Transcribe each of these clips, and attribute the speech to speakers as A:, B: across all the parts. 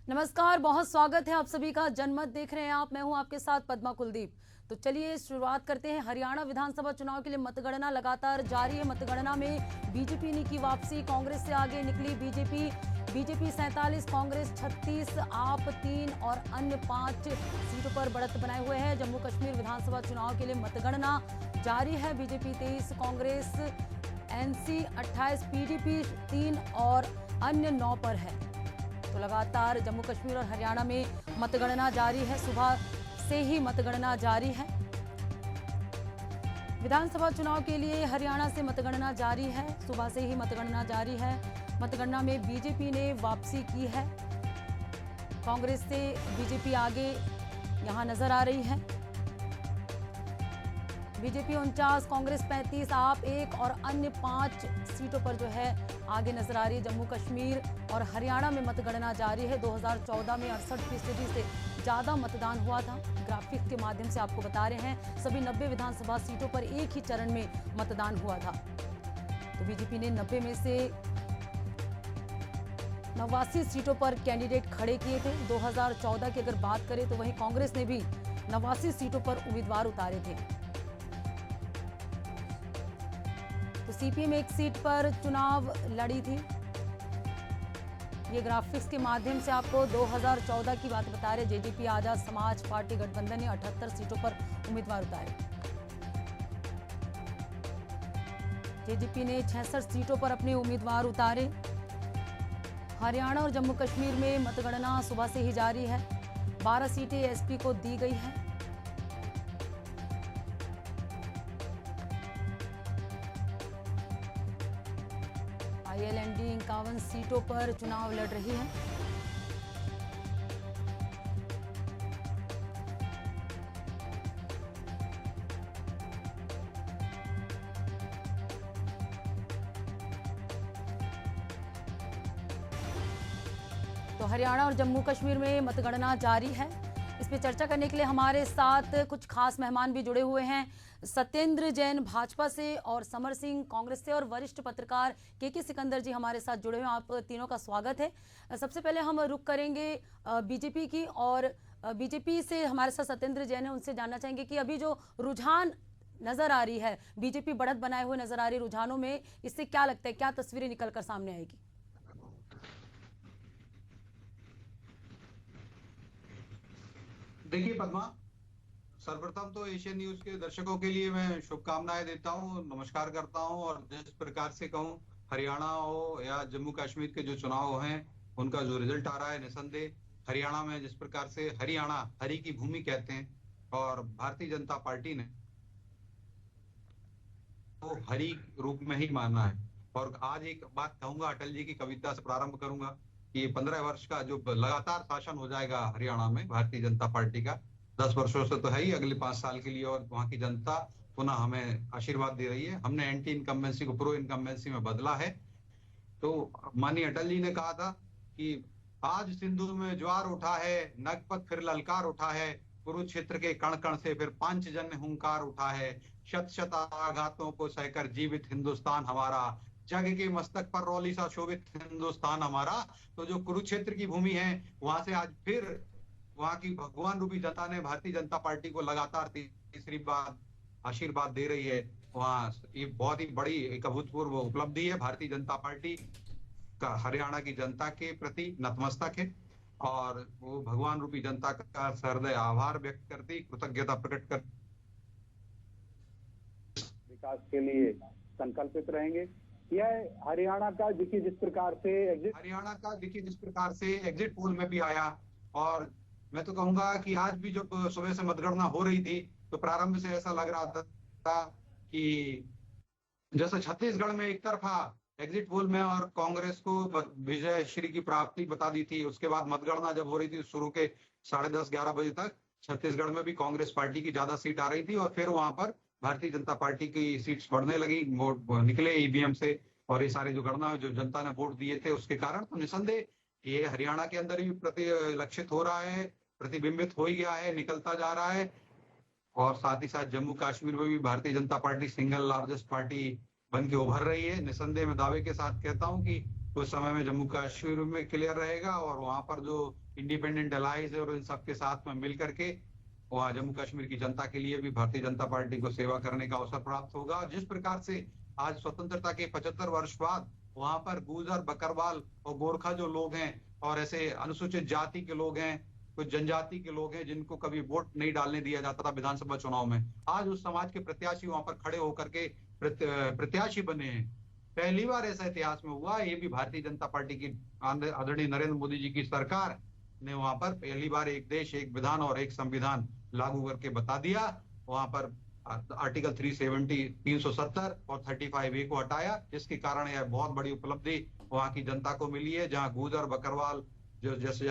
A: नमस्कार, बहुत स्वागत है आप सभी का। जनमत देख रहे हैं आप, मैं हूं आपके साथ पद्मा कुलदीप। तो चलिए शुरुआत करते हैं। हरियाणा विधानसभा चुनाव के लिए मतगणना लगातार जारी है। मतगणना में बीजेपी ने की वापसी, कांग्रेस से आगे निकली बीजेपी 47, कांग्रेस 36, आप 3 और अन्य 5 सीटों पर बढ़त बनाए हुए हैं। जम्मू कश्मीर विधानसभा चुनाव के लिए मतगणना जारी है। बीजेपी 23, कांग्रेस एनसी 28, पीडीपी 3 और अन्य 9 पर है। तो लगातार जम्मू कश्मीर और हरियाणा में मतगणना जारी है। सुबह से ही मतगणना जारी है। विधानसभा चुनाव के लिए हरियाणा से मतगणना जारी है। सुबह से ही मतगणना जारी है। मतगणना में बीजेपी ने वापसी की है। कांग्रेस से बीजेपी आगे यहां नजर आ रही है। बीजेपी 49, कांग्रेस 35, आप 1 और अन्य 5 सीटों पर जो है आगे नजर आ रही है। जम्मू कश्मीर और हरियाणा में मतगणना जारी है। 2014 में 68% से ज़्यादा मतदान हुआ था। ग्राफिक के माध्यम से आपको बता रहे हैं, सभी 90 विधानसभा सीटों पर एक ही चरण में मतदान हुआ था। तो बीजेपी ने 90 में से 89 सीटों पर कैंडिडेट खड़े किए थे। 2014 की अगर बात करें तो वहीं कांग्रेस ने भी 89 सीटों पर उम्मीदवार उतारे थे। तो सीपीएम एक सीट पर चुनाव लड़ी थी। ये ग्राफिक्स के माध्यम से आपको 2014 की बात बता रहे। जेजेपी आजाद समाज पार्टी गठबंधन ने 78 सीटों पर उम्मीदवार उतारे। जेजेपी ने 66 सीटों पर अपने उम्मीदवार उतारे। हरियाणा और जम्मू कश्मीर में मतगणना सुबह से ही जारी है। 12 सीटें एसपी को दी गई है। आईएलएनडी 51 सीटों पर चुनाव लड़ रही है। तो हरियाणा और जम्मू कश्मीर में मतगणना जारी है। इस पर चर्चा करने के लिए हमारे साथ कुछ खास मेहमान भी जुड़े हुए हैं। सत्येंद्र जैन भाजपा से और समर सिंह कांग्रेस से और वरिष्ठ पत्रकार के सिकंदर जी हमारे साथ जुड़े हुए हैं। आप तीनों का स्वागत है। सबसे पहले हम रुख करेंगे बीजेपी की, और बीजेपी से हमारे साथ सत्येंद्र जैन है। उनसे जानना चाहेंगे कि अभी जो रुझान नजर आ रही है, बीजेपी बढ़त बनाए हुए नजर आ रही रुझानों में, इससे क्या लगता है, क्या तस्वीरें निकल कर सामने आएगी?
B: देखिए पद्मा, सर्वप्रथम तो एशियन न्यूज के दर्शकों के लिए मैं शुभकामनाएं देता हूं, नमस्कार करता हूं। और जिस प्रकार से कहूं, हरियाणा हो या जम्मू कश्मीर के जो चुनाव हैं, उनका जो रिजल्ट आ रहा है, निसंदेह हरियाणा में जिस प्रकार से हरियाणा हरि की भूमि कहते हैं, और भारतीय जनता पार्टी ने तो हरि रूप में ही माना है। और आज एक बात कहूंगा, अटल जी की कविता से प्रारंभ करूंगा कि 15 वर्ष का जो लगातार शासन हो जाएगा हरियाणा में भारतीय जनता पार्टी का, 10 वर्षों से तो है ही, अगले 5 साल के लिए, और वहां की जनता पुनः हमें आशीर्वाद दे रही है। हमने एंटी इनकम्बेंसी को प्रो इनकम्बेंसी में बदला है। तो माननीय अटल जी ने कहा था कि आज सिंधु में ज्वार उठा है, नगपत फिर ललकार उठा है, कुरुक्षेत्र के कण कण से फिर पांचजन्य हुंकार उठा है, शत शत आघातों को सहकर जीवित हिंदुस्तान हमारा, जग के मस्तक पर रौली सा शोभित हिंदुस्तान हमारा। तो जो कुरुक्षेत्र की भूमि है, वहां से आज फिर वहां की भगवान रूपी जनता ने भारतीय जनता पार्टी को लगातार तीसरी बार आशीर्वाद दे रही है। वहाँ ये बहुत ही बड़ी एक अभूतपूर्व उपलब्धि है। भारतीय जनता पार्टी का हरियाणा की जनता के प्रति नतमस्तक है, और वो भगवान रूपी जनता का सहृदय आभार व्यक्त करती, कृतज्ञता प्रकट कर
C: विकास के लिए संकल्पित रहेंगे। यह हरियाणा का देखिए जिस प्रकार से
B: एग्जिट पोल में भी आया। और मैं तो कहूंगा कि आज भी जब सुबह से मतगणना हो रही थी, तो प्रारंभ से ऐसा लग रहा था कि जैसे छत्तीसगढ़ में एक तरफा एग्जिट पोल में और कांग्रेस को विजय श्री की प्राप्ति बता दी थी। उसके बाद मतगणना जब हो रही थी शुरू के 10:30-11 बजे तक, छत्तीसगढ़ में भी कांग्रेस पार्टी की ज्यादा सीट आ रही थी, और फिर वहां पर भारतीय जनता पार्टी की सीट्स बढ़ने लगी, वोट निकले ईवीएम से, और ये सारे जो गणना जो जनता ने वोट दिए थे उसके कारण। तो निसंदेह ये हरियाणा के अंदर भी प्रतिलक्षित हो रहा है, प्रतिबिंबित हो ही गया है, निकलता जा रहा है। और साथ ही साथ जम्मू कश्मीर में भी भारतीय Janata party single largest party बन के उभर रही है। निसंदेह मैं दावे के साथ कहता हूं कि कुछ समय में जम्मू कश्मीर में क्लियर रहेगा और वहां पर जो इंडिपेंडेंट अलाइज है और इन सबके साथ में मिल करके वहाँ जम्मू कश्मीर की जनता के लिए भी भारतीय जनता पार्टी को सेवा करने का अवसर प्राप्त होगा। और जिस प्रकार से आज स्वतंत्रता के 75 वर्ष बाद वहां पर गुर्जर, बकरवाल और गोरखा जो लोग हैं और ऐसे अनुसूचित जाति के लोग हैं, कुछ जनजाति के लोग हैं जिनको कभी वोट नहीं डालने दिया जाता था विधानसभा चुनाव में, आज उस समाज के प्रत्याशी वहां पर खड़े होकर के प्रत्याशी बने हैं। पहली बार ऐसा इतिहास में हुआ। ये भी भारतीय जनता पार्टी की आदरणीय नरेंद्र मोदी जी की सरकार ने वहां पर पहली बार एक देश, एक विधान और एक संविधान लागू करके बता दिया। वहां पर आर्टिकल 370, 370 और 35A को हटाया, जिसके कारण यह बहुत बड़ी उपलब्धि वहां की जनता को मिली है। जहां गुर्जर, बकरवाल जो जैसे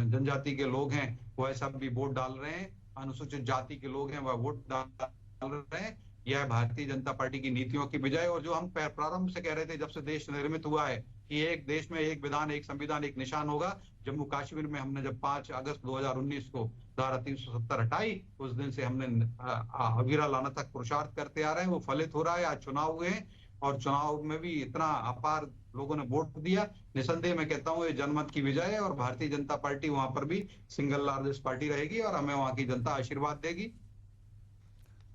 B: जनजाति के लोग हैं वह सब भी वोट डाल रहे हैं, अनुसूचित जाति के लोग हैं वह वोट डाल रहे हैं। यह भारतीय जनता पार्टी की नीतियों की वजह और जो हम प्रारंभ से कह रहे थे जब से देश निर्मित हुआ है कि एक देश में एक विधान, एक संविधान, एक निशान होगा। जम्मू कश्मीर में हमने जब 5 अगस्त 2019 को धारा 370 हटाई, उस दिन से हमने अविरल अनथक पुरुषार्थ करते आ रहे हैं। वो फलित हो रहा है। आज चुनाव हुए हैं और चुनाव में भी इतना अपार लोगों ने वोट दिया। निसंदेह मैं कहता हूँ ये जनमत की विजय है और भारतीय जनता पार्टी वहां पर भी सिंगल लार्जेस्ट पार्टी रहेगी और हमें वहां की जनता आशीर्वाद देगी।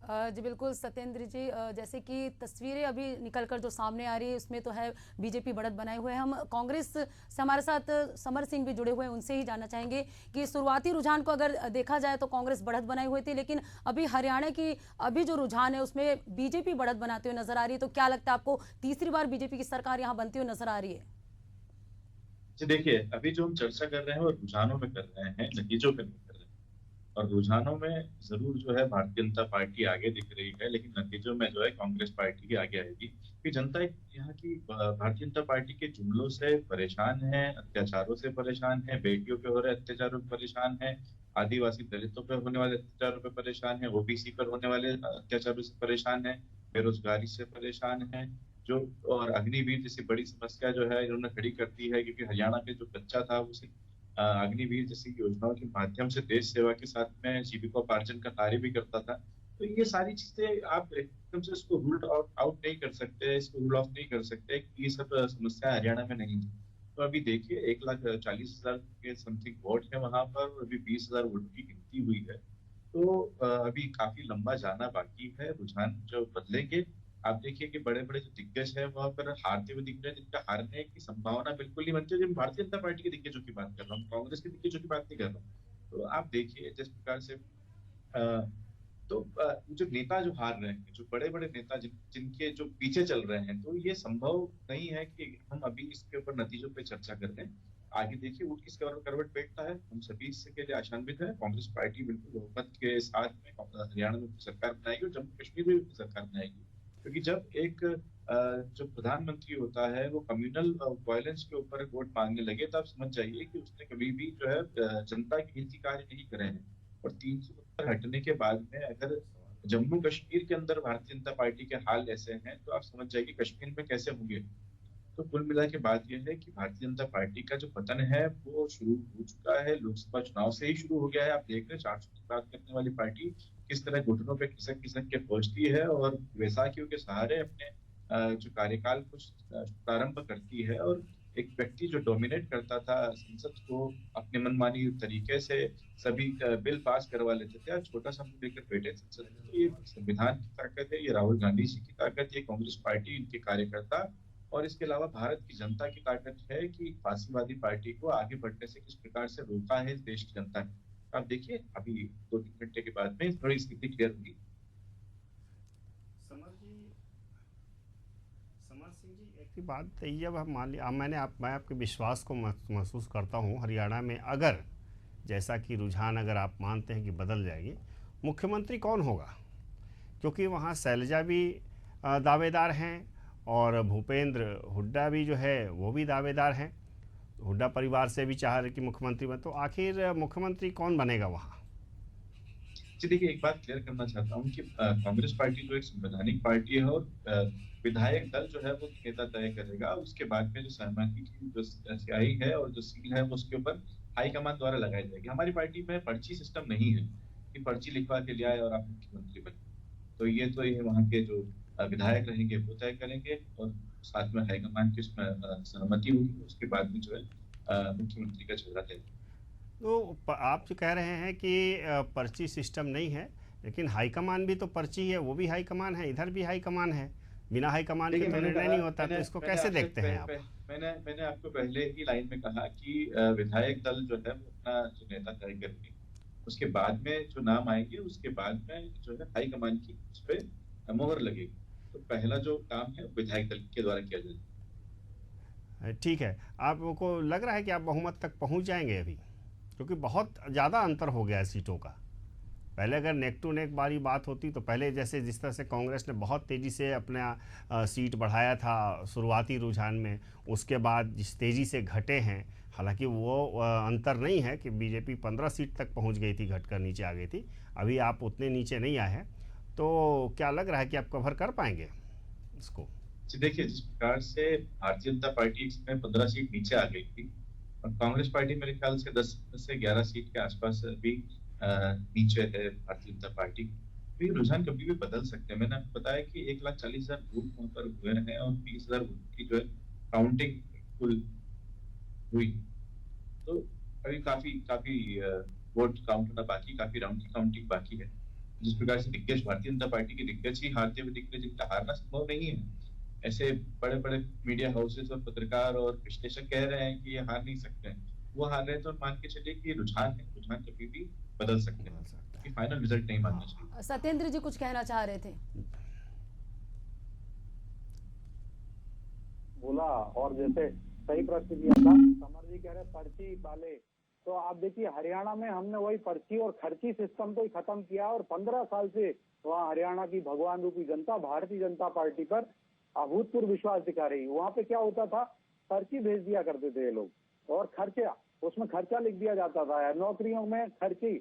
A: जी बिल्कुल सत्येंद्र जी, जैसे कि तस्वीरें अभी निकलकर जो सामने आ रही है उसमें तो है बीजेपी बढ़त बनाए हुए हैं। हम कांग्रेस से हमारे साथ समर सिंह भी जुड़े हुए हैं, उनसे ही जानना चाहेंगे कि शुरुआती रुझान को अगर देखा जाए तो कांग्रेस बढ़त बनाई हुई थी, लेकिन अभी हरियाणा की अभी जो रुझान है उसमें बीजेपी बढ़त बनाते हुए नजर आ रही है। तो क्या लगता है आपको, तीसरी बार बीजेपी की सरकार यहाँ बनती हुई नजर आ रही है?
D: जी देखिए, अभी जो हम चर्चा कर रहे हैं वो रुझानों में कर रहे हैं, नतीजों पे नहीं कर रहे हैं। और रुझानों में जरूर जो है भारतीय जनता पार्टी आगे दिख रही है, लेकिन नतीजों में जो है कांग्रेस पार्टी ही आगे आएगी। कि जनता यहाँ की भारतीय जनता पार्टी के जुमलों से परेशान है, अत्याचारों से परेशान है, बेटियों पे हो रहे अत्याचारों पे परेशान है, आदिवासी दलितों पे होने वाले अत्याचारों पे परेशान है, ओबीसी पर होने वाले अत्याचारों से परेशान है, बेरोजगारी से परेशान है। जो और अग्निवीर जैसी बड़ी समस्या जो है इन्होंने खड़ी कर दी है, क्योंकि हरियाणा के जो बच्चा था वो अग्निवीर जैसी योजनाओं के माध्यम से देश सेवा के साथ में जीविकोपार्जन का कार्य भी करता था। तो ये सारी चीजें आप एकदम से इसको रूल आउट नहीं कर सकते, इसको रूल ऑफ नहीं कर सकते कि ये सब समस्या हरियाणा में नहीं है। तो अभी देखिए 1,40,000 के समथिंग वोट है वहां पर, अभी 20,000 वोट की गिनती हुई है। तो अभी काफी लंबा जाना बाकी है, रुझान जो बदलेंगे। आप देखिए कि बड़े बड़े जो दिग्गज है वहां पर हारते हुए दिख रहे हैं, जिनका हारने की संभावना बिल्कुल नहीं बनती। जब भारतीय जनता पार्टी के दिग्गजों की बात कर रहा हूँ, कांग्रेस के दिग्गजों की बात नहीं कर रहा हूँ। तो आप देखिए जिस प्रकार से जो नेता जो हार रहे हैं, जो बड़े बड़े नेता जिनके जो पीछे चल रहे हैं, तो ये संभव नहीं है कि हम अभी इसके ऊपर नतीजों पे चर्चा कर रहे हैं। आगे देखिए वो किस करवट बैठता है, हम सभी इसके लिए आशान्वित है। कांग्रेस पार्टी बिल्कुल बहुमत के साथ में हरियाणा में सरकार बनाएगी और जम्मू कश्मीर में भी सरकार बनाएगी। क्योंकि जब एक जो प्रधानमंत्री होता है वो कम्युनल वायलेंस के ऊपर वोट मांगने लगे, तो आप समझ जाइए कि उसने कभी भी जो है जनता के हित की कार्य नहीं करे हैं। और 370 हटने के बाद में अगर जम्मू कश्मीर के अंदर भारतीय जनता पार्टी के हाल ऐसे हैं, तो आप समझ जाइए कश्मीर में कैसे होंगे। तो कुल मिला के बात यह है कि भारतीय जनता पार्टी का जो पतन है वो शुरू हो चुका है, लोकसभा चुनाव से ही शुरू हो गया है। आप देख रहे हैं 400 की बात करने वाली पार्टी किस तरह घुटनों पे खिसक खिसक के पहुंचती है और वैसाखियों के सहारे अपने जो कार्यकाल को प्रारंभ करती है। और एक व्यक्ति जो डोमिनेट करता था संसद को, अपने मनमानी तरीके से सभी बिल पास करवा लेते थे, आज छोटा सा मुद्दे लेकर बैठे संसद में। तो ये संविधान की ताकत है, ये राहुल गांधी जी की ताकत, ये कांग्रेस पार्टी, इनके कार्यकर्ता, और इसके अलावा भारत की जनता की ताकत है कि फांसीवादी पार्टी को आगे बढ़ने से किस प्रकार से रोका है देश की जनता ने। आप देखिए अभी 2-3 घंटे के बाद में थोड़ी स्थिति क्लियर होगी।
E: समर सिंह जी, एक बात ये, जब हम मान लिया, मैं आपके विश्वास को महसूस करता हूँ, हरियाणा में अगर जैसा कि रुझान अगर आप मानते हैं कि बदल जाएगी, मुख्यमंत्री कौन होगा? क्योंकि वहाँ शैलजा भी दावेदार हैं और भूपेंद्र हुड्डा भी जो है वो भी दावेदार हैं। हुड्डा परिवार से भी चाह रहे कि मुख्यमंत्री बने, तो आखिर मुख्यमंत्री कौन बनेगा वहाँ?
D: जी देखिए, एक बात क्लियर करना चाहता हूँ कि कांग्रेस पार्टी जो एक संवैधानिक पार्टी है और विधायक दल जो है वो नेता तय करेगा। उसके बाद में जो सहमति की जो स्याही है और जो सील है वो उसके ऊपर हाईकमान द्वारा लगाई जाएगी। हमारी पार्टी में पर्ची सिस्टम नहीं है कि पर्ची लिखवा के ले आए और आप मुख्यमंत्री बने। तो ये वहाँ के जो विधायक रहेंगे वो तय करेंगे और साथ में हाईकमान की उसमें सहमति होगी, उसके बाद में जो है मुख्यमंत्री का चेहरा तय।
E: तो आप जो कह रहे हैं कि पर्ची सिस्टम नहीं है, लेकिन हाईकमान भी तो पर्ची है, वो भी हाईकमान है, इधर भी हाईकमान है। बिना हाईकमान के
D: देखिए,
E: तो निर्णय नहीं होता, तो इसको कैसे देखते हैं आप?
D: मैंने आपको पहले ही लाइन में कहा कि विधायक दल जो है वो अपना जो नेता तय करेंगे, उसके बाद में जो नाम आएंगे उसके बाद में जो है हाईकमान की उस पर मोहर लगेगी। तो पहला जो काम है विधायक दल के द्वारा किया जाएगा।
E: ठीक है, आपको लग रहा है कि आप बहुमत तक पहुंच जाएंगे अभी, क्योंकि बहुत ज़्यादा अंतर हो गया है सीटों का। पहले अगर नेक टू नेक वाली बात होती तो पहले जैसे जिस तरह से कांग्रेस ने बहुत तेज़ी से अपना सीट बढ़ाया था शुरुआती रुझान में, उसके बाद जिस तेज़ी से घटे हैं, हालांकि वो अंतर नहीं है कि बीजेपी 15 सीट तक पहुंच गई थी, घटकर नीचे आ गई थी। अभी आप उतने नीचे नहीं आए हैं, तो क्या लग रहा है कि आप कवर कर पाएंगे इसको?
D: देखिए, जिस प्रकार से भारतीय जनता पार्टी में 15 सीट नीचे आ गई थी और कांग्रेस पार्टी मेरे ख्याल से 10 से 11 सीट के आसपास भी नीचे है भारतीय जनता पार्टी। तो ये रुझान कभी भी बदल सकते हैं। मैंने आपको बताया कि 1,40,000 वोट वहां पर हुए हैं और 20,000 वोट की जो है काउंटिंग कुल हुई। तो अभी काफी काफी वोट काउंट होना बाकी, काफी राउंड की काउंटिंग बाकी है। जिस प्रकार से दिग्गज भारतीय जनता पार्टी के दिग्गज ही हारते हुए दिग्गज, जिनका हारना संभव नहीं है, ऐसे बड़े बड़े मीडिया हाउसेस और पत्रकार और विश्लेषक कह रहे हैं कि ये हार नहीं सकते हैं, वो हार रहे हैं, तो मान के चलिए कि ये रुझान है, रुझान कभी भी बदल सकते हैं, कि फाइनल रिजल्ट नहीं मानना चाहिए।
A: सत्येंद्र जी कुछ कहना चाह रहे थे।
C: बोला और जैसे सही प्रश्न किया था, समर जी कह रहे पर्ची वाले, तो आप देखिए हरियाणा में हमने वही पर्ची और खर्ची सिस्टम तो ही खत्म किया और 15 साल से वहाँ हरियाणा की भगवान रूपी जनता भारतीय जनता पार्टी पर अभूतपूर्व विश्वास दिखा रही। वहाँ पे क्या होता था, पर्ची भेज दिया करते थे ये लोग और खर्चा, उसमें खर्चा लिख दिया जाता था, नौकरियों में खर्ची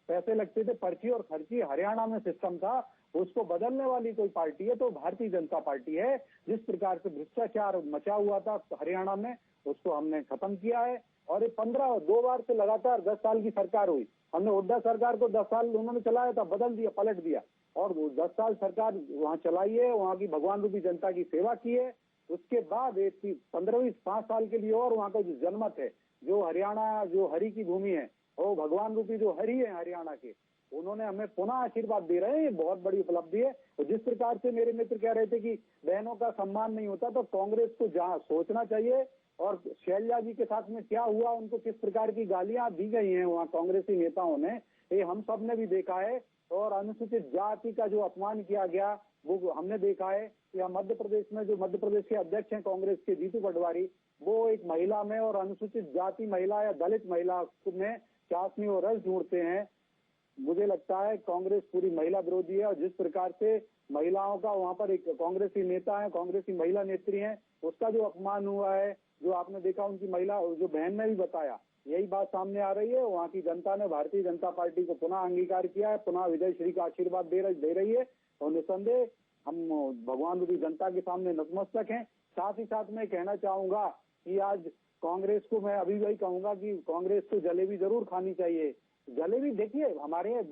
C: पैसे लगते थे, पर्ची और खर्ची हरियाणा में सिस्टम था। उसको बदलने वाली कोई पार्टी है तो भारतीय जनता पार्टी है। जिस प्रकार से भ्रष्टाचार मचा हुआ था हरियाणा में, उसको हमने खत्म किया है। और ये 2 बार से लगातार 10 साल की सरकार हुई, हमने हुड्डा सरकार को 10 साल उन्होंने चलाया था, बदल दिया, पलट दिया, और 10 साल सरकार वहाँ चलाई है, वहाँ की भगवान रूपी जनता की सेवा की है। उसके बाद 15 5 साल के लिए और वहाँ का जो जनमत है, जो हरियाणा जो हरि की भूमि है, वो भगवान रूपी जो हरि है हरियाणा के, उन्होंने हमें पुनः आशीर्वाद दे रहे हैं। ये बहुत बड़ी उपलब्धि है। और जिस प्रकार से मेरे मित्र कह रहे थे कि बहनों का सम्मान नहीं होता, तो कांग्रेस को जहाँ सोचना चाहिए। और शैलजा जी के साथ में क्या हुआ, उनको किस प्रकार की गालियां दी गई हैं वहाँ कांग्रेसी नेताओं ने, ये हम सब ने भी देखा है। और अनुसूचित जाति का जो अपमान किया गया वो हमने देखा है। या मध्य प्रदेश में जो मध्य प्रदेश के अध्यक्ष हैं कांग्रेस के, जीतू पटवारी, वो एक महिला में और अनुसूचित जाति महिला या दलित महिला में चाशनी और रस ढूंढते हैं। मुझे लगता है कांग्रेस पूरी महिला विरोधी है। और जिस प्रकार से महिलाओं का वहाँ पर एक कांग्रेसी नेता है, कांग्रेसी महिला नेत्री हैं, उसका जो अपमान हुआ है, जो आपने देखा उनकी महिला जो बहन ने भी बताया, यही बात सामने आ रही है। वहाँ की जनता ने भारतीय जनता पार्टी को पुनः अंगीकार किया है, पुनः विजय श्री का आशीर्वाद दे रही है। और निस्संदेह हम भगवान रूपी जनता के सामने नतमस्तक हैं। साथ ही साथ मैं कहना चाहूंगा कि आज कांग्रेस को मैं अभी वही कहूंगा कि कांग्रेस को जलेबी जरूर खानी चाहिए। जलेबी देखिए हमारे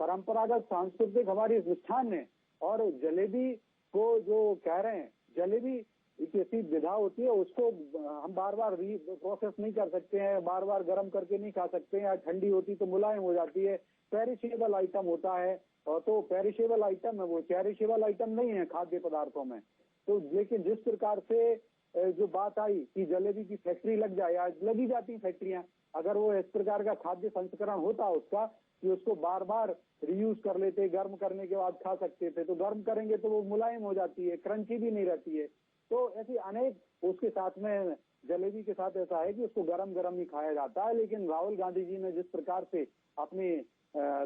C: परंपरागत सांस्कृतिक हमारी मिष्ठान है, और जलेबी को जो कह रहे हैं, जलेबी एक ऐसी विधा होती है, उसको हम बार बार प्रोसेस नहीं कर सकते हैं, बार बार गर्म करके नहीं खा सकते हैं। ठंडी होती तो मुलायम हो जाती है, पेरिशेबल आइटम होता है। और तो पेरिशेबल आइटम है, वो चेरिशेबल आइटम नहीं है खाद्य पदार्थों में। तो लेकिन जिस प्रकार से जो बात आई कि जलेबी की फैक्ट्री लग जाए, आज लगी जाती फैक्ट्रियां, अगर वो इस प्रकार का खाद्य संस्करण होता उसका कि उसको बार बार रियूज कर लेते, गर्म करने के बाद खा सकते थे, तो गर्म करेंगे तो वो मुलायम हो जाती है, क्रंची भी नहीं रहती है। तो ऐसी अनेक, उसके साथ में जलेबी के साथ ऐसा है कि उसको गरम गरम ही खाया जाता है। लेकिन राहुल गांधी जी ने जिस प्रकार से अपनी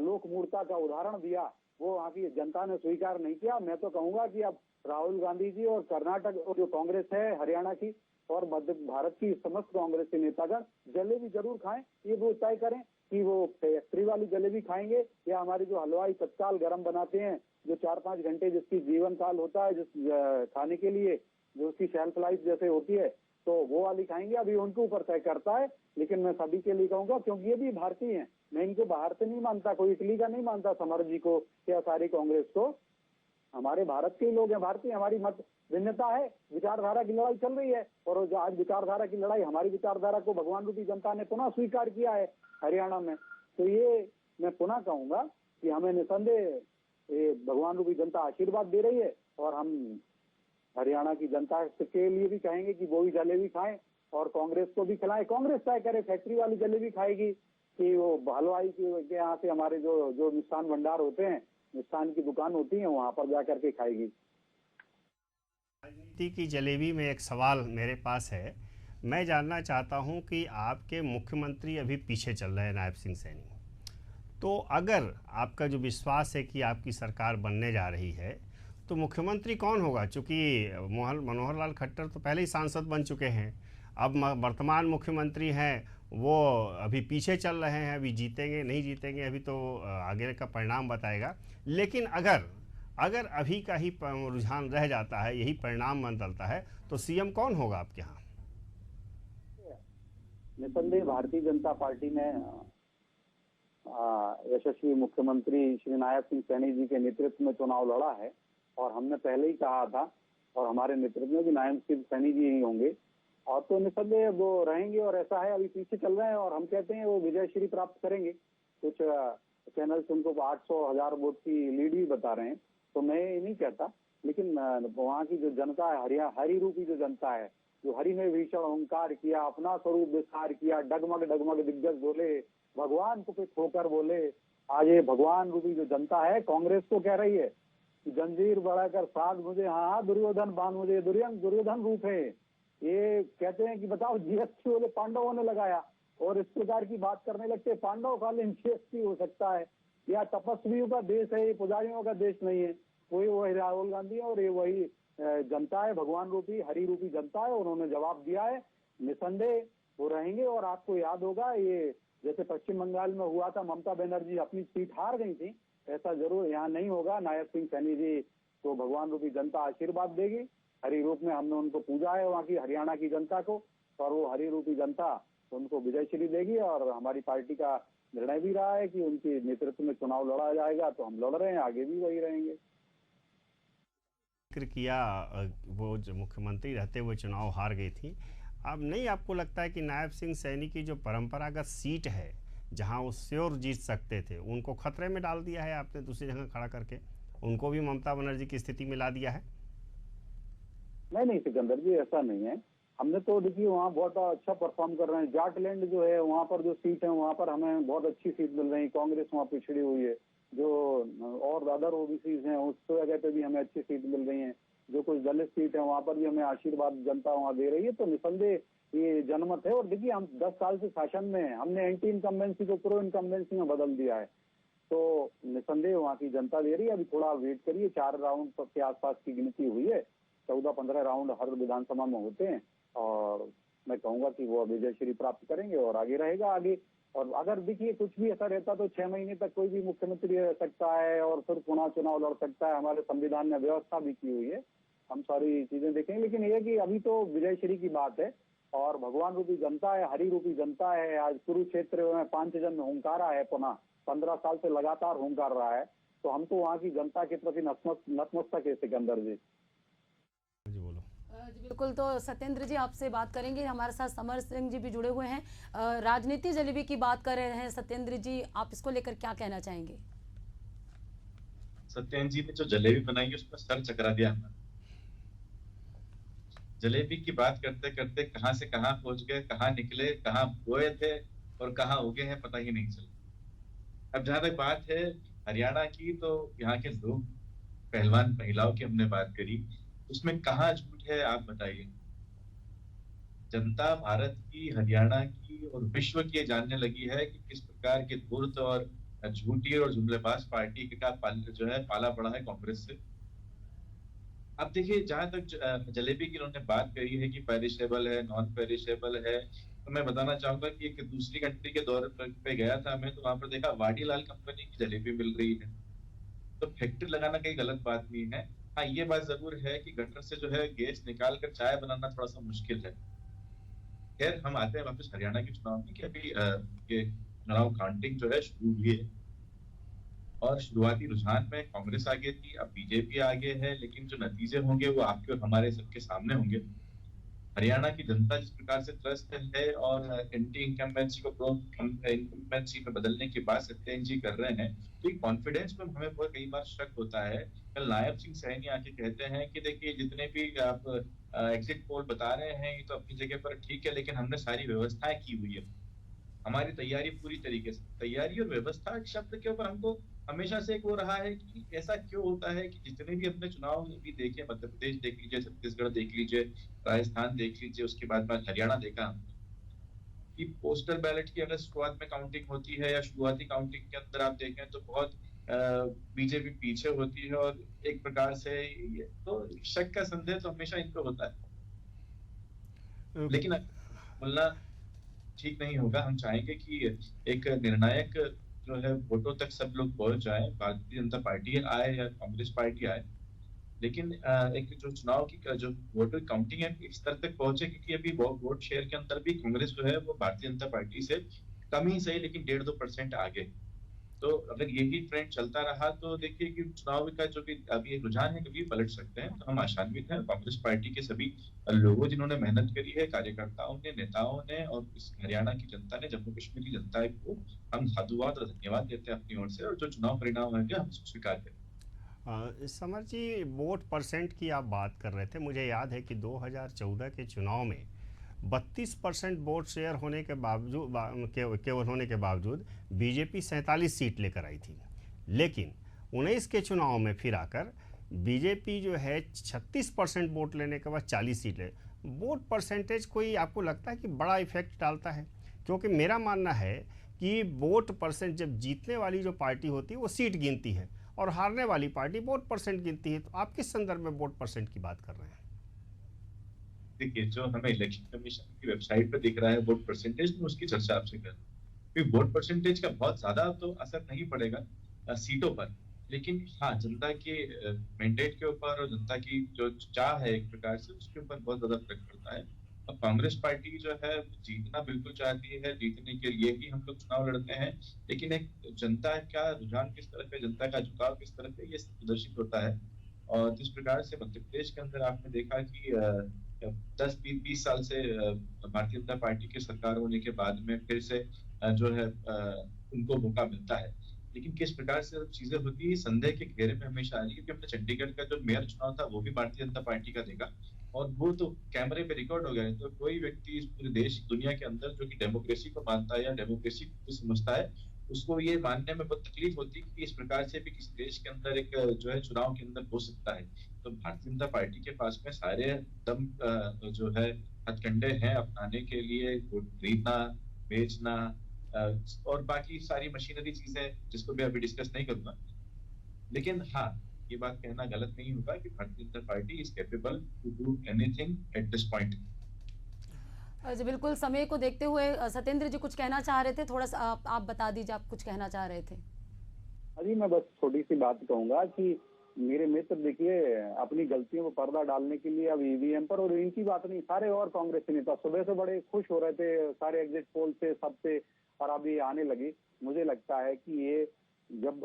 C: लोक मूर्ता का उदाहरण दिया, वो वहाँ की जनता ने स्वीकार नहीं किया। मैं तो कहूंगा कि अब राहुल गांधी जी और कर्नाटक और जो कांग्रेस है हरियाणा की और मध्य भारत की समस्त कांग्रेस के नेतागण जलेबी जरूर खाएं। ये वो तय करें कि वो फैक्ट्री वाली जलेबी खाएंगे या हमारे जो हलवाई तत्काल गरम बनाते हैं, जो 4-5 घंटे जिसकी जीवन काल होता है, जिस खाने के लिए जो उसकी शेल्फ लाइफ जैसे होती है, तो वो वाली खाएंगे। अभी उनके ऊपर तय करता है। लेकिन मैं सभी के लिए कहूंगा, क्योंकि ये भी भारतीय हैं, मैं इनको बाहर से नहीं मानता, कोई इटली का नहीं मानता समर जी को या सारी कांग्रेस को। हमारे भारत के ही लोग हैं, भारतीय, हमारी मत भिन्नता है, विचारधारा की लड़ाई चल रही है। और जो आज विचारधारा की लड़ाई, हमारी विचारधारा को भगवान रूपी जनता ने पुनः स्वीकार किया है हरियाणा में। तो ये मैं पुनः कहूंगा कि हमें निसंदेह ये भगवान रूपी जनता आशीर्वाद दे रही है, और हम हरियाणा की जनता के लिए भी कहेंगे कि वो भी जलेबी खाएं और कांग्रेस को भी खिलाएं। कांग्रेस तय करे, फैक्ट्री वाली जलेबी खाएगी कि वो हलवाई के यहाँ से हमारे जो मिष्ठान भंडार होते हैं, मिष्ठान की दुकान होती है, वहां पर जाकर के खाएगी।
E: राजनीति की जलेबी में एक सवाल मेरे पास है। मैं जानना चाहता हूं कि आपके मुख्यमंत्री अभी पीछे चल रहे हैं, नायब सिंह सैनी। तो अगर आपका जो विश्वास है कि आपकी सरकार बनने जा रही है, तो मुख्यमंत्री कौन होगा? चूँकि मनोहर लाल खट्टर तो पहले ही सांसद बन चुके हैं, अब वर्तमान मुख्यमंत्री हैं वो अभी पीछे चल रहे हैं। अभी जीतेंगे नहीं जीतेंगे अभी तो आगे का परिणाम बताएगा। लेकिन अगर अभी का ही रुझान रह जाता है, यही परिणाम बदलता है, तो सीएम कौन होगा आपके यहाँ?
C: निसंदेह भारतीय जनता पार्टी ने यशस्वी मुख्यमंत्री श्री नायब सिंह सैनी जी के नेतृत्व में चुनाव लड़ा है, और हमने पहले ही कहा था, और हमारे नेतृत्व में भी नायब सिंह सैनी जी ही होंगे, और तो निसंदेह वो रहेंगे। और ऐसा है, अभी पीछे चल रहे हैं और हम कहते हैं वो विजय श्री प्राप्त करेंगे। कुछ चैनल्स उनको 800,000 वोट की लीड भी बता रहे हैं, तो मैं ये नहीं कहता। लेकिन वहाँ की जो जनता है, हरि रूपी जो जनता है, जो हरि ने भीषण ओंकार किया, अपना स्वरूप विस्तार किया, डगमग डगमग दिग्गज बोले, भगवान को पे खोकर बोले, आज ये भगवान रूपी जो जनता है कांग्रेस को कह रही है कि जंजीर बढ़ाकर साध मुझे, हाँ दुर्योधन बांध मुझे, दुर्योधन रूप है। ये कहते हैं कि बताओ जीएसटी बोले पांडवों ने लगाया, और इस प्रकार की बात करने लगते। पांडव कालीन जीएसटी हो सकता है, या तपस्वियों का देश है, ये पुजारियों का देश नहीं है। वही राहुल गांधी है, और ये वही जनता है, भगवान रूपी हरि रूपी जनता है। उन्होंने जवाब दिया है, निसंदेह वो रहेंगे। और आपको याद होगा, ये जैसे पश्चिम बंगाल में हुआ था, ममता बनर्जी अपनी सीट हार गई थी, ऐसा जरूर यहाँ नहीं होगा। नायब सिंह सैनी जी को भगवान रूपी जनता आशीर्वाद देगी, हरि रूप में हमने उनको पूजा है वहाँ की हरियाणा की जनता को, और वो हरि रूपी जनता उनको विजय श्री देगी। और हमारी पार्टी का निर्णय भी रहा है कि उनके नेतृत्व में चुनाव लड़ा जाएगा, तो हम लड़ रहे हैं, आगे भी वही रहेंगे।
E: जिक्र किया वो जो मुख्यमंत्री रहते हुए चुनाव हार गई थी, अब नहीं आपको लगता है कि नायब सिंह सैनी की जो परंपरागत सीट है जहां वो श्योर जीत सकते थे, उनको खतरे में डाल दिया है आपने दूसरी जगह खड़ा करके? उनको भी ममता बनर्जी की स्थिति में ला दिया है?
C: नहीं सिकंदर जी, ऐसा नहीं है। हमने तो देखिए वहाँ बहुत अच्छा परफॉर्म कर रहे हैं। जाटलैंड जो है वहाँ पर जो सीट है, वहाँ पर हमें बहुत अच्छी सीट मिल रही है। कांग्रेस वहाँ पिछड़ी हुई है, जो और अदर ओबीसीज हैं उस जगह पे भी हमें अच्छी सीट मिल रही है। जो कुछ दलित सीट है वहाँ पर भी हमें आशीर्वाद जनता वहाँ दे रही है। तो निसंदेह ये जनमत है। और देखिए हम 10 साल से शासन में हैं, हमने एंटी इनकम्बेंसी को प्रो इनकम्बेंसी में बदल दिया है। तो निसंदेह वहाँ की जनता दे रही है। अभी थोड़ा वेट करिए, 4 राउंड के आसपास की गिनती हुई है, 14-15 राउंड हर विधानसभा में होते हैं, और मैं कहूंगा कि वो विजय श्री प्राप्त करेंगे और आगे रहेगा आगे। और अगर देखिए कुछ भी ऐसा रहता तो 6 महीने तक कोई भी मुख्यमंत्री रह सकता है और फिर पुनः चुनाव लड़ सकता है। हमारे संविधान ने व्यवस्था भी की हुई है, हम सारी चीजें देखेंगे। लेकिन ये कि अभी तो विजय श्री की बात है, और भगवान रूपी जनता है, हरि रूपी जनता है। आज कुरुक्षेत्र में 5 जन हुंकारा है, पुनः 15 साल से लगातार हुंकार रहा है। तो हम तो वहाँ की जनता के प्रति नतमस्तक है सिकंदर जी।
A: जी बिल्कुल। तो सत्येंद्र जी आपसे बात करेंगे, हमारे साथ समर सिंह जी भी जुड़े हुए हैं। राजनीति जलेबी की बात कर रहे हैं सत्येंद्र जी, आप इसको लेकर क्या कहना चाहेंगे?
D: सत्येंद्र जी ने जो जलेबी बनाई है उसमें सर चकरा दिया हमारा। जलेबी की बात करते करते कहां से कहां पहुंच गए, कहां निकले, कहां बोए थे और कहां उगे हैं पता ही नहीं चला। अब जहां तक बात है हरियाणा की, तो यहाँ के लोग, पहलवान महिलाओं की हमने बात करी, उसमें कहाँ झूठ है आप बताइए। जनता भारत की, हरियाणा की और विश्व की जानने लगी है कि किस प्रकार के धूर्त और झूठी और जुमलेबाज पार्टी का जो है पाला पड़ा है कांग्रेस से। अब देखिए जहां तक जलेबी की उन्होंने बात करी है कि पेरिशेबल है, नॉन पेरिशेबल है, तो मैं बताना चाहूंगा कि एक दूसरी कंट्री के दौरे पे गया था मैं, तो वहां पर देखा वाडीलाल कंपनी की जलेबी मिल रही है। तो फैक्ट्री लगाना कहीं गलत बात नहीं है। हाँ, ये बात जरूर है कि गटर से जो है गैस निकाल कर चाय बनाना थोड़ा सा मुश्किल है। खैर हम आते हैं वापस हरियाणा के चुनाव में कि अभी ये चुनाव काउंटिंग जो है शुरू हुई है। और शुरुआती रुझान में कांग्रेस आगे थी, अब बीजेपी आगे है, लेकिन जो नतीजे होंगे वो आपके और हमारे सबके सामने होंगे। हरियाणा की जनता जिस प्रकार से त्रस्त है और एंटी इनकम्बेंसी को प्रो इनकम्बेंसी में बदलने की बात सत्येंद्र जी कर रहे हैं, तो ये कॉन्फिडेंस में हमें बहुत कई बार शक होता है। कल नायब सिंह सैनी आके कहते हैं कि देखिए जितने भी आप एग्जिट पोल बता रहे हैं ये तो अपनी जगह पर ठीक है, लेकिन हमने सारी व्यवस्थाएं की हुई है, हमारी तैयारी पूरी तरीके से। तैयारी और व्यवस्था शब्द के ऊपर हमको हमेशा से एक वो रहा है कि ऐसा क्यों होता है कि जितने भी अपने चुनाव भी देखे, मध्य प्रदेश देख लीजिए, छत्तीसगढ़ देख लीजिए, राजस्थान देख लीजिए, उसके बाद में हरियाणा देखा, कि पोस्टल बैलेट की अगर शुरुआत में काउंटिंग होती है या शुरुआती काउंटिंग के अंदर आप देखें तो बहुत बीजेपी पीछे होती है, और एक प्रकार से तो शक का संदेह तो हमेशा इन पे होता है। लेकिन बोलना ठीक नहीं होगा। हम चाहेंगे कि एक निर्णायक जो है वोटों तक सब लोग पहुंच जाए, भारतीय जनता पार्टी आए या कांग्रेस पार्टी आए, लेकिन एक जो चुनाव की जो वोटर काउंटिंग है इस स्तर तक पहुंचे, क्योंकि अभी वोट शेयर के अंदर भी कांग्रेस जो है वो भारतीय जनता पार्टी से कम ही सही लेकिन 1.5-2% आगे। तो अगर यही ट्रेंड चलता रहा तो देखिए कि चुनाव का जो भी अभी रुझान है कभी पलट सकते हैं। तो हम आशान्वित हैं कांग्रेस पार्टी के सभी लोगों जिन्होंने मेहनत करी है, कार्यकर्ताओं ने, नेताओं ने, और इस हरियाणा की जनता ने, जम्मू कश्मीर की जनता को हम साधुवाद और धन्यवाद देते हैं अपनी ओर से, और जो चुनाव परिणाम होंगे हम उसको स्वीकार करें।
E: समर जी, वोट परसेंट की आप बात कर रहे थे, मुझे याद है कि 2014 के चुनाव में 32% वोट शेयर होने के बावजूद केवल होने के बावजूद बीजेपी 47 सीट लेकर आई थी, लेकिन 19 के चुनाव में फिर आकर बीजेपी जो है 36% वोट लेने के बाद 40 सीट ले। वोट परसेंटेज कोई आपको लगता है कि बड़ा इफेक्ट डालता है? क्योंकि मेरा मानना है कि वोट परसेंट जब जीतने वाली जो पार्टी होती है वो सीट गिनती है और हारने वाली पार्टी वोट परसेंट गिनती है। तो आप किस संदर्भ में वोट परसेंट की बात कर रहे हैं?
D: देखिए, जो हमें इलेक्शन कमीशन की वेबसाइट पर दिख रहा है वोट परसेंटेज में, उसकी चर्चा आपसे कर, क्योंकि वोट परसेंटेज का बहुत ज्यादा तो असर नहीं पड़ेगा सीटों पर, लेकिन हाँ जनता के मैंडेट के ऊपर और जनता की जो चाह है एक प्रकार से उसके ऊपर बहुत ज्यादा फर्क पड़ता है। अब कांग्रेस पार्टी जो है जीतना बिल्कुल चाहती है, जीतने के लिए ही हम लोग चुनाव लड़ते हैं, लेकिन एक जनता का रुझान किस तरफ है, जनता का झुकाव किस तरफ है, ये प्रदर्शित होता है। और जिस प्रकार से मध्य प्रदेश के अंदर आपने देखा कि 10-20 साल से भारतीय जनता पार्टी की सरकार होने के बाद में फिर से जो है उनको मौका मिलता है, लेकिन किस प्रकार से चीजें होती है संदेह के घेरे में हमेशा आ रही है। क्योंकि अपने चंडीगढ़ का जो मेयर चुनाव था वो भी भारतीय जनता पार्टी का देगा, और वो तो कैमरे पे रिकॉर्ड हो गया है। तो कोई व्यक्ति इस पूरे देश दुनिया के अंदर जो कि डेमोक्रेसी को मानता है या डेमोक्रेसी को समझता है, उसको ये मानने में बहुत तकलीफ होती है कि इस प्रकार से भी किसी देश के अंदर एक जो है चुनाव के अंदर हो सकता है। तो भारतीय जनता पार्टी के पास में सारे दम जो है हथकंडे हैं अपनाने के लिए, खरीदना, बेचना और बाकी सारी मशीनरी चीजें जिसको भी अभी डिस्कस नहीं करूंगा। लेकिन हाँ, ये बात कहना गलत नहीं होगा कि Bharatiya Janata Party is capable to do anything at this point.
A: जी बिल्कुल, समय को देखते हुए सत्येंद्र जी कुछ कहना चाह रहे थे, थोड़ा सा आप बता दीजिए, आप कुछ कहना चाह रहे थे।
C: अभी मैं बस छोटी सी बात कहूंगा कि मेरे मित्र देखिए अपनी गलतियों पर पर्दा डालने के लिए अब ईवीएम पर, और इनकी बात नहीं, सारे और कांग्रेस नेता सुबह से बड़े खुश हो रहे थे सारे एग्जिट पोल से सबसे, और अभी आने लगी। मुझे लगता है कि ये जब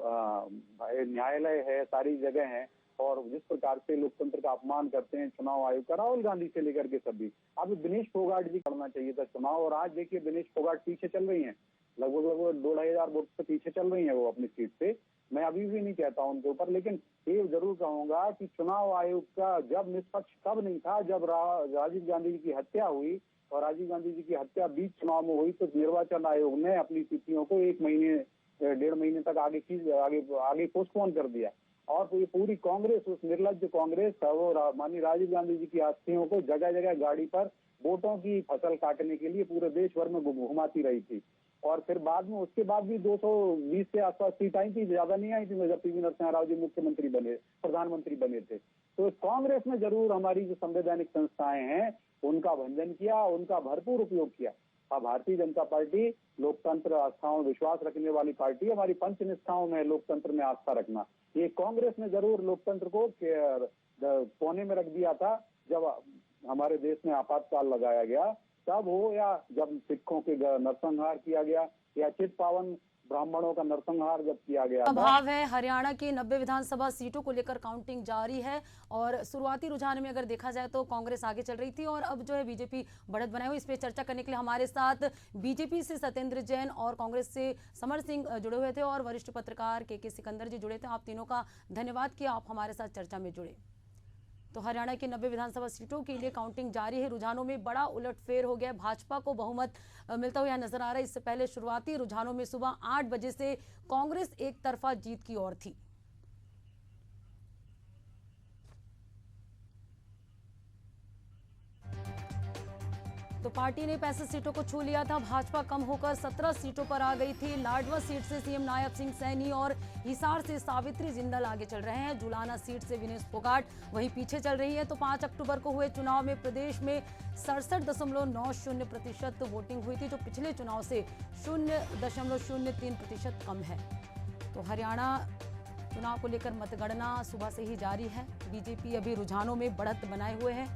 C: न्यायालय है, सारी जगह है, और जिस प्रकार से लोकतंत्र का अपमान करते हैं चुनाव आयोग का, राहुल गांधी से लेकर के सभी, अब दिनेश फोगाट जी करना चाहिए था चुनाव, और आज देखिए दिनेश फोगाट पीछे चल रही हैं, लगभग 2,500 वोट से पीछे चल रही है वो अपनी सीट से। मैं अभी भी नहीं कहता उनके ऊपर, लेकिन ये जरूर कहूंगा कि चुनाव आयोग का जब निष्पक्ष कब नहीं था, जब राजीव गांधी जी की हत्या हुई, और राजीव गांधी जी की हत्या बीच चुनाव में हुई, तो निर्वाचन आयोग ने अपनी तिथियों को 1 महीने तक आगे पोस्टपोन कर दिया, और ये पूरी कांग्रेस, उस निर्लज्ज कांग्रेस वो माननीय राजीव गांधी जी की अस्थियों को जगह जगह गाड़ी पर वोटों की फसल काटने के लिए पूरे देश भर में घुमाती रही थी। और फिर बाद में उसके बाद भी 220 के आसपास सीट आई थी, ज्यादा नहीं आई थी जब पीवी नरसिम्हा राव जी प्रधानमंत्री बने थे। तो कांग्रेस ने जरूर हमारी जो संवैधानिक संस्थाएं हैं उनका भंजन किया, उनका भरपूर उपयोग किया। अब भारतीय जनता पार्टी लोकतंत्र आस्थाओं में विश्वास रखने वाली पार्टी, हमारी पंच निष्ठाओं में लोकतंत्र में आस्था रखना, ये कांग्रेस ने जरूर लोकतंत्र को कोने में रख दिया था। जब हमारे देश में आपातकाल लगाया गया तब हो, या जब सिखों के नरसंहार किया गया, या चित पावन ब्राह्मणों का नरसंहार जब किया गया था।
A: अभाव है हरियाणा की 90 विधानसभा सीटों को लेकर काउंटिंग जारी है और शुरुआती रुझान में अगर देखा जाए तो कांग्रेस आगे चल रही थी और अब जो है बीजेपी बढ़त बनाए हुई। इस पे चर्चा करने के लिए हमारे साथ बीजेपी से सत्येंद्र जैन और कांग्रेस से समर सिंह जुड़े हुए थे और वरिष्ठ पत्रकार के सिकंदर जी जुड़े थे। आप तीनों का धन्यवाद कि आप हमारे साथ चर्चा में जुड़े। तो हरियाणा की 90 विधानसभा सीटों के लिए काउंटिंग जारी है। रुझानों में बड़ा उलटफेर हो गया। भाजपा को बहुमत मिलता हुआ नजर आ रहा है। इससे पहले शुरुआती रुझानों में सुबह 8 बजे से कांग्रेस एक तरफा जीत की ओर थी। तो पार्टी ने 65 सीटों को छू लिया था। भाजपा कम होकर 17 सीटों पर आ गई थी। लाडवा सीट से सीएम नायब सिंह सैनी और हिसार से सावित्री जिंदल आगे चल रहे हैं। जुलाना सीट से विनेश फोगाट वहीं पीछे चल रही है। तो 5 अक्टूबर को हुए चुनाव में प्रदेश में 67.90% वोटिंग हुई थी, जो पिछले चुनाव से 0.03% कम है। तो हरियाणा चुनाव को लेकर मतगणना सुबह से ही जारी है। बीजेपी अभी रुझानों में बढ़त बनाए हुए है।